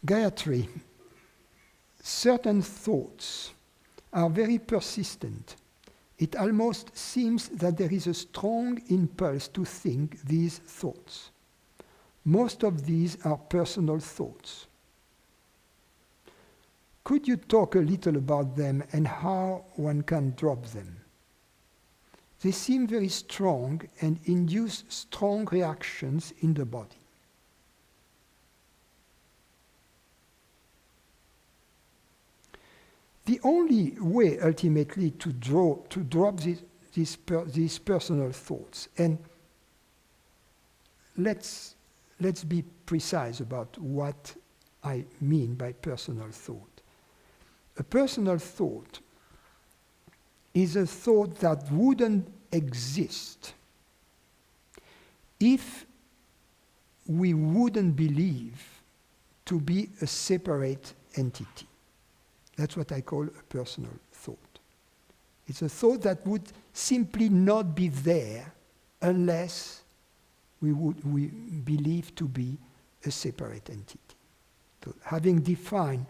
Gayatri, certain thoughts are very persistent. It almost seems that there is a strong impulse to think these thoughts. Most of these are personal thoughts. Could you talk a little about them and how one can drop them? They seem very strong and induce strong reactions in the body. The only way ultimately to drop these personal thoughts, and let's be precise about what I mean by personal thought. A personal thought is a thought that wouldn't exist if we wouldn't believe to be a separate entity. That's what I call a personal thought. It's a thought that would simply not be there unless we believe to be a separate entity. So having defined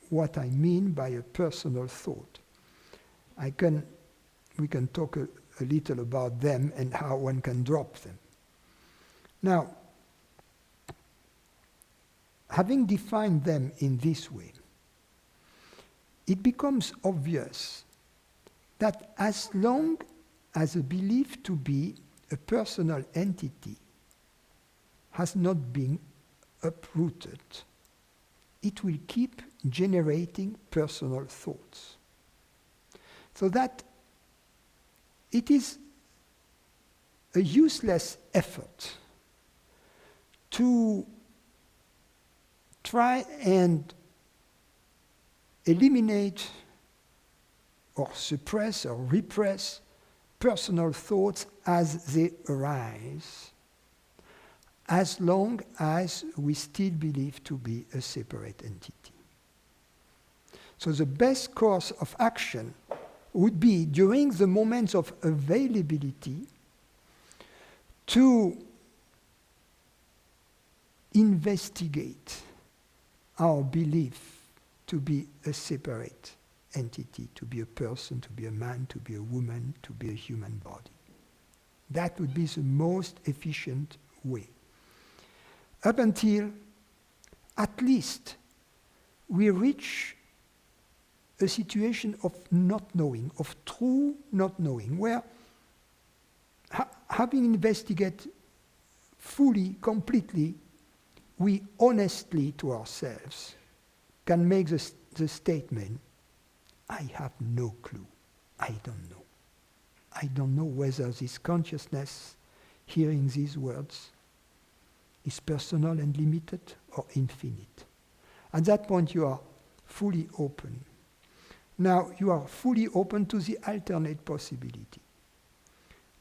what I mean by a personal thought, we can talk a little about them and how one can drop them. Now, having defined them in this way, it becomes obvious that as long as a belief to be a personal entity has not been uprooted, it will keep generating personal thoughts. So that it is a useless effort to try and eliminate or suppress or repress personal thoughts as they arise, as long as we still believe to be a separate entity. So the best course of action would be, during the moments of availability, to investigate our belief to be a separate entity, to be a person, to be a man, to be a woman, to be a human body. That would be the most efficient way. Up until at least we reach a situation of not knowing, of true not knowing, where having investigated fully, completely, we honestly to ourselves can make the statement, I have no clue, I don't know. I don't know whether this consciousness, hearing these words, is personal and limited or infinite. At that point you are fully open. Now you are fully open to the alternate possibility.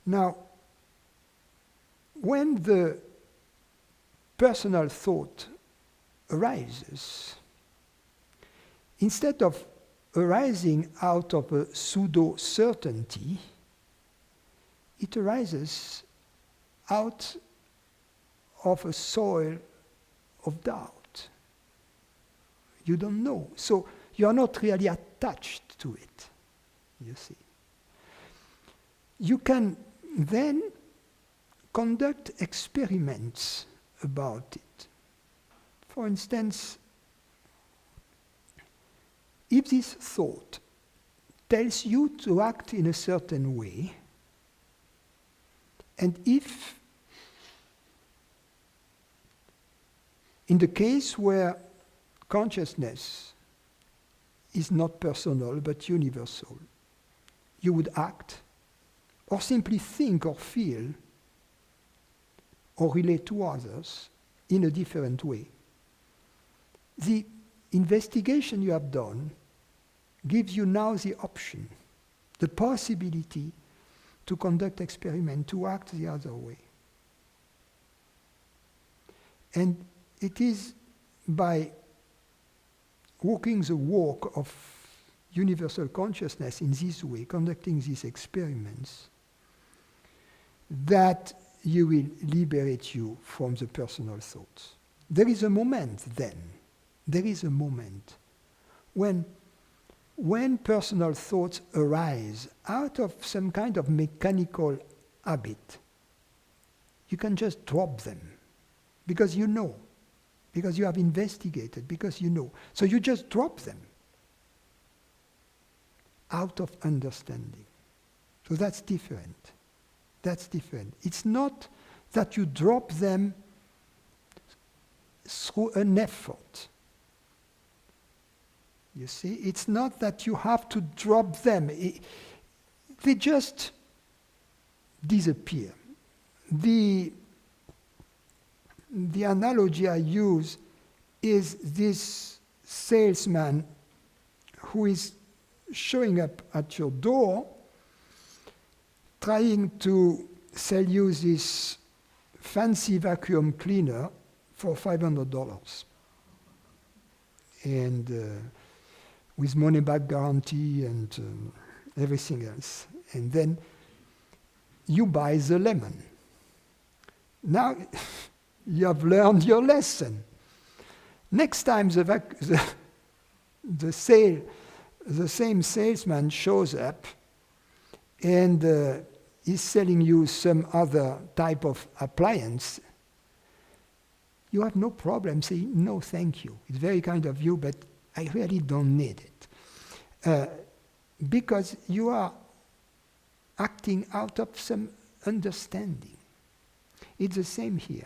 Now, when the personal thought arises, instead of arising out of a pseudo-certainty, it arises out of a soil of doubt. You don't know. So you are not really attached to it, you see. You can then conduct experiments about it. For instance, if this thought tells you to act in a certain way, and if in the case where consciousness is not personal but universal, you would act or simply think or feel or relate to others in a different way. The investigation you have done gives you now the option, the possibility to conduct experiment, to act the other way. And it is by walking the walk of universal consciousness in this way, conducting these experiments, that you will liberate you from the personal thoughts. there is a moment then, there is a moment when personal thoughts arise out of some kind of mechanical habit, you can just drop them because you know, because you have investigated, because you know. So you just drop them out of understanding. So that's different. That's different. It's not that you drop them through an effort. You see, it's not that you have to drop them. They just disappear. The analogy I use is this salesman who is showing up at your door trying to sell you this fancy vacuum cleaner for $500. And with money-back guarantee and everything else. And then you buy the lemon. Now you have learned your lesson. Next time the same salesman shows up and is selling you some other type of appliance, you have no problem saying, no, thank you. It's very kind of you, but I really don't need it. Because you are acting out of some understanding. It's the same here.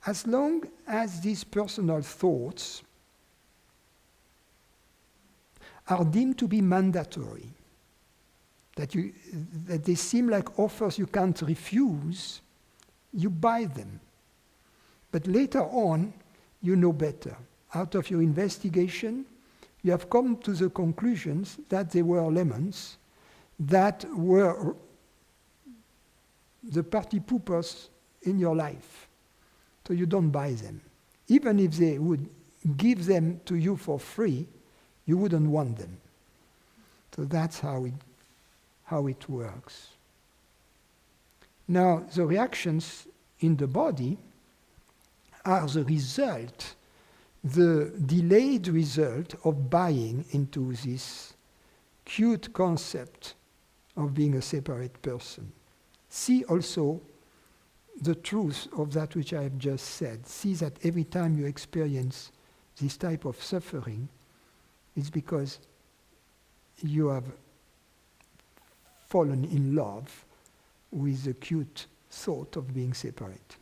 As long as these personal thoughts are deemed to be mandatory, that they seem like offers you can't refuse, you buy them. But later on, you know better. Out of your investigation, you have come to the conclusions that they were lemons, that were the party poopers in your life. So you don't buy them. Even if they would give them to you for free, you wouldn't want them. So that's how it works. Now, the reactions in the body are the result, the delayed result of buying into this cute concept of being a separate person. See also the truth of that which I have just said. See that every time you experience this type of suffering, it's because you have fallen in love with the cute thought of being separate.